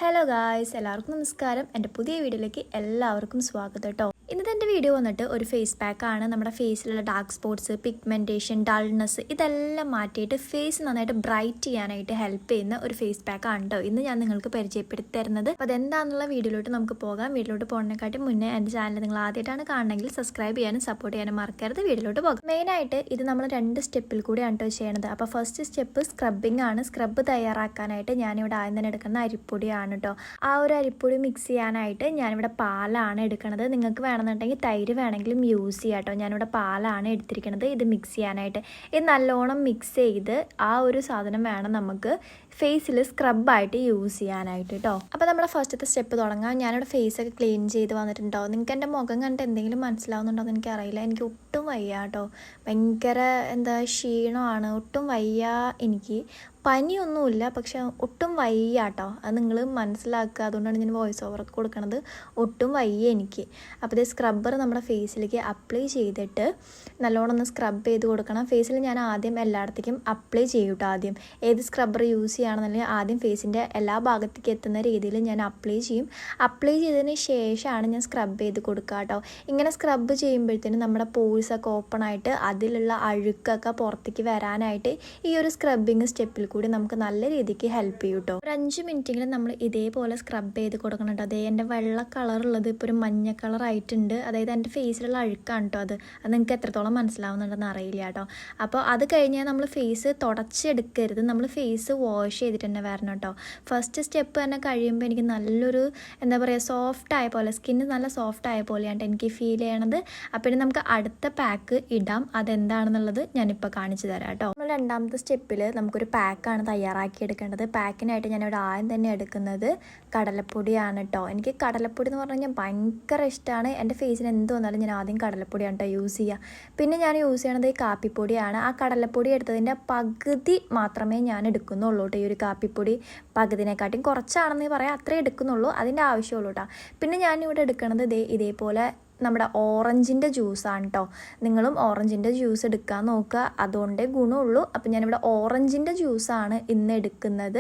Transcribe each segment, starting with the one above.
Hello guys, എല്ലാവർക്കും നമസ്കാരം. എൻ്റെ പുതിയ വീഡിയോയിലേക്ക് എല്ലാവർക്കും സ്വാഗതം കേട്ടോ. ഇന്നത്തെ എൻ്റെ വീഡിയോ വന്നിട്ട് ഒരു ഫേസ് പാക്കാണ്. നമ്മുടെ ഫേസിലുള്ള ഡാർക്ക് സ്പോട്ട്സ്, പിഗ്മെൻറ്റേഷൻ, ഡൾനെസ് ഇതെല്ലാം മാറ്റിയിട്ട് ഫേസ് നന്നായിട്ട് ബ്രൈറ്റ് ചെയ്യാനായിട്ട് ഹെൽപ്പ് ചെയ്യുന്ന ഒരു ഫേസ് പാക്കാണ് കേട്ടോ ഇന്ന് ഞാൻ നിങ്ങൾക്ക് പരിചയപ്പെടുത്തി തരുന്നത്. അപ്പോൾ അതെന്താണെന്നുള്ള വീഡിയോയിലോട്ട് നമുക്ക് പോകാം. വീഡിയോയിലോട്ട് പോകുന്നതിനെക്കാട്ടും മുന്നേ എൻ്റെ ചാനൽ നിങ്ങൾ ആദ്യമായിട്ടാണ് കാണണമെങ്കിൽ സബ്സ്ക്രൈബ് ചെയ്യാനും സപ്പോർട്ട് ചെയ്യാനും മറക്കരുത്. വീഡിയോയിലോട്ട് പോകാം. മെയിനായിട്ട് ഇത് നമ്മൾ 2 സ്റ്റെപ്പിൽ കൂടിയാണ് കേട്ടോ ചെയ്യണത്. അപ്പോൾ ഫസ്റ്റ് സ്റ്റെപ്പ് സ്ക്രബിംഗ് ആണ്. സ്ക്രബ് തയ്യാറാക്കാനായിട്ട് ഞാനിവിടെ ആദ്യം തന്നെ എടുക്കുന്ന അരിപ്പൊടിയാണ് കേട്ടോ. ആ ഒരു അരിപ്പൊടി മിക്സ് ചെയ്യാനായിട്ട് ഞാനിവിടെ പാലാണ് എടുക്കുന്നത്. നിങ്ങൾക്ക് വേണമെന്നുണ്ടെങ്കിൽ തൈര് വേണമെങ്കിലും യൂസ് ചെയ്യാം കേട്ടോ. ഞാനിവിടെ പാലാണ് എടുത്തിരിക്കുന്നത് ഇത് മിക്സ് ചെയ്യാനായിട്ട്. ഇത് നല്ലോണം മിക്സ് ചെയ്ത് ആ ഒരു സാധനം വേണം നമുക്ക് ഫേസിൽ സ്ക്രബായിട്ട് യൂസ് ചെയ്യാനായിട്ട് കേട്ടോ. അപ്പോൾ നമ്മുടെ ഫസ്റ്റത്തെ സ്റ്റെപ്പ് തുടങ്ങാം. ഞാനിവിടെ ഫേസൊക്കെ ക്ലീൻ ചെയ്ത് വന്നിട്ടുണ്ടോ. നിങ്ങൾക്ക് എൻ്റെ മുഖം കണ്ടിട്ട് എന്തെങ്കിലും മനസ്സിലാവുന്നുണ്ടോ എന്ന് എനിക്കറിയില്ല. എനിക്ക് ഒട്ടും വയ്യ കേട്ടോ. ഭയങ്കര ക്ഷീണമാണ്. ഒട്ടും വയ്യ. എനിക്ക് പനിയൊന്നുമില്ല, പക്ഷെ ഒട്ടും വയ്യ കേട്ടോ. അത് നിങ്ങൾ മനസ്സിലാക്കുക. അതുകൊണ്ടാണ് ഞാൻ വോയിസ് ഓവറൊക്കെ കൊടുക്കുന്നത്. ഒട്ടും വയ്യ എനിക്ക്. അപ്പോൾ ഇത് സ്ക്രബ്ബർ നമ്മുടെ ഫേസിലേക്ക് അപ്ലൈ ചെയ്തിട്ട് നല്ലോണം ഒന്ന് സ്ക്രബ് ചെയ്ത് കൊടുക്കണം. ഫേസിൽ ഞാൻ ആദ്യം എല്ലായിടത്തേക്കും അപ്ലൈ ചെയ്യും കേട്ടോ. ആദ്യം ഏത് സ്ക്രബ്ബർ യൂസ് ചെയ്യുകയാണെന്നുണ്ടെങ്കിൽ ആദ്യം ഫേസിൻ്റെ എല്ലാ ഭാഗത്തേക്ക് എത്തുന്ന രീതിയിൽ ഞാൻ അപ്ലൈ ചെയ്യും. അപ്ലൈ ചെയ്തതിന് ശേഷമാണ് ഞാൻ സ്ക്രബ് ചെയ്ത് കൊടുക്കുക കേട്ടോ. ഇങ്ങനെ സ്ക്രബ് ചെയ്യുമ്പോഴത്തേനും നമ്മുടെ പോഴ്സൊക്കെ ഓപ്പൺ ആയിട്ട് അതിലുള്ള അഴുക്കൊക്കെ പുറത്തേക്ക് വരാനായിട്ട് ഈ ഒരു സ്ക്രബിങ് സ്റ്റെപ്പിൽ കൂടി നമുക്ക് നല്ല രീതിക്ക് ഹെൽപ്പ് ചെയ്യും കേട്ടോ. ഒരു 5 മിനിറ്റെങ്കിലും നമ്മൾ ഇതേപോലെ സ്ക്രബ് ചെയ്ത് കൊടുക്കണം കേട്ടോ. അതേ എൻ്റെ വെള്ള കളറുള്ളത് ഇപ്പോൾ ഒരു മഞ്ഞ കളർ ആയിട്ടുണ്ട്. അതായത് എൻ്റെ ഫേസിലുള്ള അഴുക്കാണ് കേട്ടോ. അത് നിങ്ങൾക്ക് എത്രത്തോളം മനസ്സിലാവുന്നുണ്ടെന്ന് അറിയില്ല കേട്ടോ. അപ്പോൾ അത് കഴിഞ്ഞാൽ നമ്മൾ ഫേസ് തുടച്ചെടുക്കരുത്. നമ്മൾ ഫേസ് വാഷ് ചെയ്തിട്ട് തന്നെ വരണം കേട്ടോ. ഫസ്റ്റ് സ്റ്റെപ്പ് തന്നെ കഴിയുമ്പോൾ എനിക്ക് നല്ലൊരു സോഫ്റ്റ് ആയ പോലെ, സ്കിന്ന് നല്ല സോഫ്റ്റ് ആയ പോലെയാണ് എനിക്ക് ഫീൽ ചെയ്യണത്. അപ്പോൾ നമുക്ക് അടുത്ത പാക്ക് ഇടാം. അതെന്താണെന്നുള്ളത് ഞാനിപ്പോൾ കാണിച്ചു തരാം കേട്ടോ. നമ്മൾ രണ്ടാമത്തെ സ്റ്റെപ്പിൽ നമുക്കൊരു പാക്കാണ് തയ്യാറാക്കി എടുക്കേണ്ടത്. പാക്കിനായിട്ട് ഞാനിവിടെ ആദ്യം തന്നെ എടുക്കുന്നത് കടലപ്പൊടിയാണ് കേട്ടോ. എനിക്ക് കടലപ്പൊടി എന്ന് പറഞ്ഞു കഴിഞ്ഞാൽ ഭയങ്കര ഇഷ്ടമാണ്. എൻ്റെ ഫേസിന് എന്ത് വന്നാലും ഞാൻ ആദ്യം കടലപ്പൊടിയാണ് കേട്ടോ യൂസ് ചെയ്യുക. പിന്നെ ഞാൻ യൂസ് ചെയ്യണത് ഈ കാപ്പിപ്പൊടിയാണ്. ആ കടലപ്പൊടി എടുത്തതിൻ്റെ പകുതി മാത്രമേ ഞാൻ എടുക്കുന്നുള്ളൂ കേട്ടോ. ഈ ഒരു കാപ്പിപ്പൊടി പകുതിനെക്കാട്ടും കുറച്ചാണെന്ന് പറയാം, അത്രേ എടുക്കുന്നുള്ളൂ. അതിൻ്റെ ആവശ്യമുള്ളൂ കേട്ടോ. പിന്നെ ഞാനിവിടെ എടുക്കുന്നത് ഇതേപോലെ നമ്മുടെ ഓറഞ്ചിൻ്റെ ജ്യൂസാണ് കേട്ടോ. നിങ്ങളും ഓറഞ്ചിൻ്റെ ജ്യൂസ് എടുക്കാൻ നോക്കുക, അതുകൊണ്ടേ ഗുണമുള്ളൂ. അപ്പോൾ ഞാനിവിടെ ഓറഞ്ചിൻ്റെ ജ്യൂസാണ് ഇന്ന് എടുക്കുന്നത്.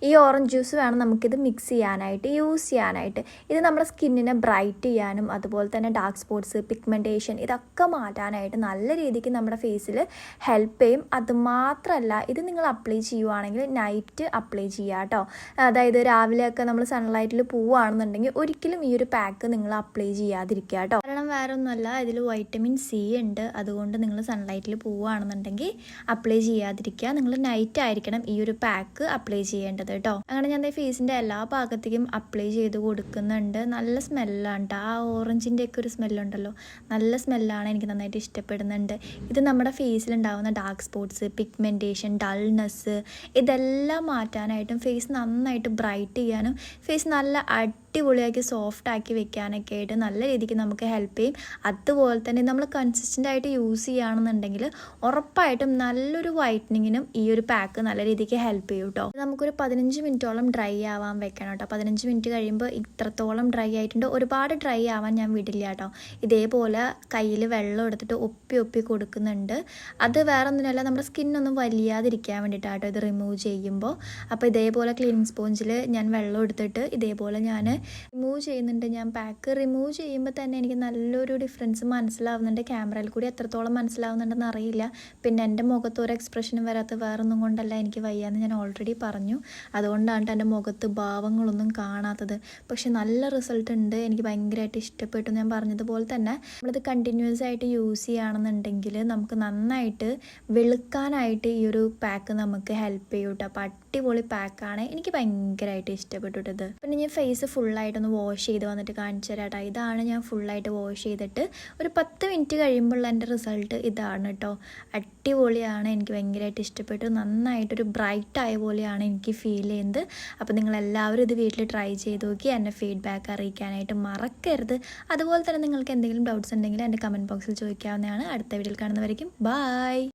ഈ ഓറഞ്ച് ജ്യൂസ് വേണം നമുക്കിത് മിക്സ് ചെയ്യാനായിട്ട്, യൂസ് ചെയ്യാനായിട്ട്. ഇത് നമ്മുടെ സ്കിന്നിനെ ബ്രൈറ്റ് ചെയ്യാനും അതുപോലെ തന്നെ ഡാർക്ക് സ്പോട്ട്സ്, പിഗ്മെൻറ്റേഷൻ ഇതൊക്കെ മാറ്റാനായിട്ട് നല്ല രീതിക്ക് നമ്മുടെ ഫേസിൽ ഹെൽപ്പ് ചെയ്യും. അതുമാത്രമല്ല ഇത് നിങ്ങൾ അപ്ലൈ ചെയ്യുവാണെങ്കിൽ നൈറ്റ് അപ്ലൈ ചെയ്യുക കേട്ടോ. അതായത് രാവിലെയൊക്കെ നമ്മൾ സൺലൈറ്റിൽ പോവുകയാണെന്നുണ്ടെങ്കിൽ ഒരിക്കലും ഈ ഒരു പാക്ക് നിങ്ങൾ അപ്ലൈ ചെയ്യാതിരിക്കുക കേട്ടോ. കാരണം വേറെ ഒന്നുമല്ല, ഇതിൽ വൈറ്റമിൻ സി ഉണ്ട്. അതുകൊണ്ട് നിങ്ങൾ സൺലൈറ്റിൽ പോവുകയാണെന്നുണ്ടെങ്കിൽ അപ്ലൈ ചെയ്യാതിരിക്കുക. നിങ്ങൾ നൈറ്റ് ആയിരിക്കണം ഈ ഒരു പാക്ക് അപ്ലൈ ചെയ്യേണ്ടത് കേട്ടോ. അങ്ങനെ ഞാൻ ഫേസിൻ്റെ എല്ലാ ഭാഗത്തേക്കും അപ്ലൈ ചെയ്ത് കൊടുക്കുന്നുണ്ട്. നല്ല സ്മെല്ലാണ് കേട്ടോ. ആ ഓറഞ്ചിൻ്റെ ഒക്കെ ഒരു സ്മെല്ലുണ്ടല്ലോ, നല്ല സ്മെല്ലാണ്. എനിക്ക് നന്നായിട്ട് ഇഷ്ടപ്പെടുന്നുണ്ട്. ഇത് നമ്മുടെ ഫേസിലുണ്ടാകുന്ന ഡാർക്ക് സ്പോട്ട്സ്, പിഗ്മെൻറ്റേഷൻ, ഡൾനെസ് ഇതെല്ലാം മാറ്റാനായിട്ടും ഫേസ് നന്നായിട്ട് ബ്രൈറ്റ് ചെയ്യാനും ഫേസ് നല്ല അടിപൊളിയാക്കി സോഫ്റ്റ് ആക്കി വെക്കാനൊക്കെ ആയിട്ട് നല്ല രീതിക്ക് നമുക്ക് ഹെൽപ്പ് ചെയ്യും. അതുപോലെ തന്നെ നമ്മൾ കൺസിസ്റ്റൻ്റ് ആയിട്ട് യൂസ് ചെയ്യുകയാണെന്നുണ്ടെങ്കിൽ ഉറപ്പായിട്ടും നല്ലൊരു വൈറ്റനിങ്ങിനും ഈ ഒരു പാക്ക് നല്ല രീതിക്ക് ഹെൽപ്പ് ചെയ്യും കേട്ടോ. നമുക്കൊരു 15 മിനിറ്റോളം ഡ്രൈ ആവാൻ വെക്കണം കേട്ടോ. 15 മിനിറ്റ് കഴിയുമ്പോൾ ഇത്രത്തോളം ഡ്രൈ ആയിട്ടുണ്ട്. ഒരുപാട് ഡ്രൈ ആവാൻ ഞാൻ വിടില്ല കേട്ടോ. ഇതേപോലെ കയ്യിൽ വെള്ളം എടുത്തിട്ട് ഒപ്പി കൊടുക്കുന്നുണ്ട്. അത് വേറെ ഒന്നുമല്ല, നമ്മുടെ സ്കിന്നൊന്നും വലിയാതിരിക്കാൻ വേണ്ടിയിട്ടാട്ടോ ഇത് റിമൂവ് ചെയ്യുമ്പോൾ. അപ്പോൾ ഇതേപോലെ ക്ലീനിങ് സ്പോഞ്ചിൽ ഞാൻ വെള്ളം എടുത്തിട്ട് ഇതേപോലെ ഞാൻ റിമൂവ് ചെയ്യുന്നുണ്ട്. ഞാൻ പാക്ക് റിമൂവ് ചെയ്യുമ്പോൾ തന്നെ എനിക്ക് നല്ലൊരു ഡിഫറൻസ് മനസ്സിലാവുന്നുണ്ട്. ക്യാമറയിൽ കൂടി എത്രത്തോളം മനസ്സിലാവുന്നുണ്ടെന്ന് അറിയില്ല. പിന്നെ എൻ്റെ മുഖത്ത് ഒരു എക്സ്പ്രഷനും വരാത്ത വേറൊന്നും കൊണ്ടല്ല, എനിക്ക് വയ്യാന്ന് ഞാൻ ഓൾറെഡി പറഞ്ഞു. അതുകൊണ്ടാണ് എൻ്റെ മുഖത്ത് ഭാവങ്ങളൊന്നും കാണാത്തത്. പക്ഷെ നല്ല റിസൾട്ട് ഉണ്ട്. എനിക്ക് ഭയങ്കരമായിട്ട് ഇഷ്ടപ്പെട്ടു. ഞാൻ പറഞ്ഞതുപോലെ തന്നെ നമ്മളിത് കണ്ടിന്യൂസ് ആയിട്ട് യൂസ് ചെയ്യുകയാണെന്നുണ്ടെങ്കിൽ നമുക്ക് നന്നായിട്ട് വെളുക്കാനായിട്ട് ഈ ഒരു പാക്ക് നമുക്ക് ഹെൽപ്പ് ചെയ്യും കേട്ടോ. അപ്പോൾ അടിപൊളി പാക്കാണ്. എനിക്ക് ഭയങ്കരമായിട്ട് ഇഷ്ടപ്പെട്ടിട്ടത്. പിന്നെ ഞാൻ ഫേസ് ഫുള്ളായിട്ടൊന്ന് വാഷ് ചെയ്ത് വന്നിട്ട് കാണിച്ചു തരാം കേട്ടോ. ഇതാണ് ഞാൻ ഫുള്ളായിട്ട് വാഷ് ചെയ്തിട്ട് ഒരു 10 മിനിറ്റ് കഴിയുമ്പോൾ എൻ്റെ റിസൾട്ട് ഇതാണ് കേട്ടോ. അടിപൊളിയാണ്. എനിക്ക് ഭയങ്കരമായിട്ട് ഇഷ്ടപ്പെട്ടു. നന്നായിട്ടൊരു ബ്രൈറ്റ് ആയ പോലെയാണ് എനിക്ക് ഫീൽ ചെയ്യുന്നത്. അപ്പോൾ നിങ്ങളെല്ലാവരും ഇത് വീട്ടിൽ ട്രൈ ചെയ്ത് നോക്കി എന്നെ ഫീഡ്ബാക്ക് അറിയിക്കാനായിട്ട് മറക്കരുത്. അതുപോലെ തന്നെ നിങ്ങൾക്ക് എന്തെങ്കിലും ഡൗട്ട്സ് ഉണ്ടെങ്കിൽ എൻ്റെ കമൻറ്റ് ബോക്സിൽ ചോദിക്കാവുന്നതാണ്. അടുത്ത വീഡിയോയിൽ കാണുന്നവരേക്കും ബൈ.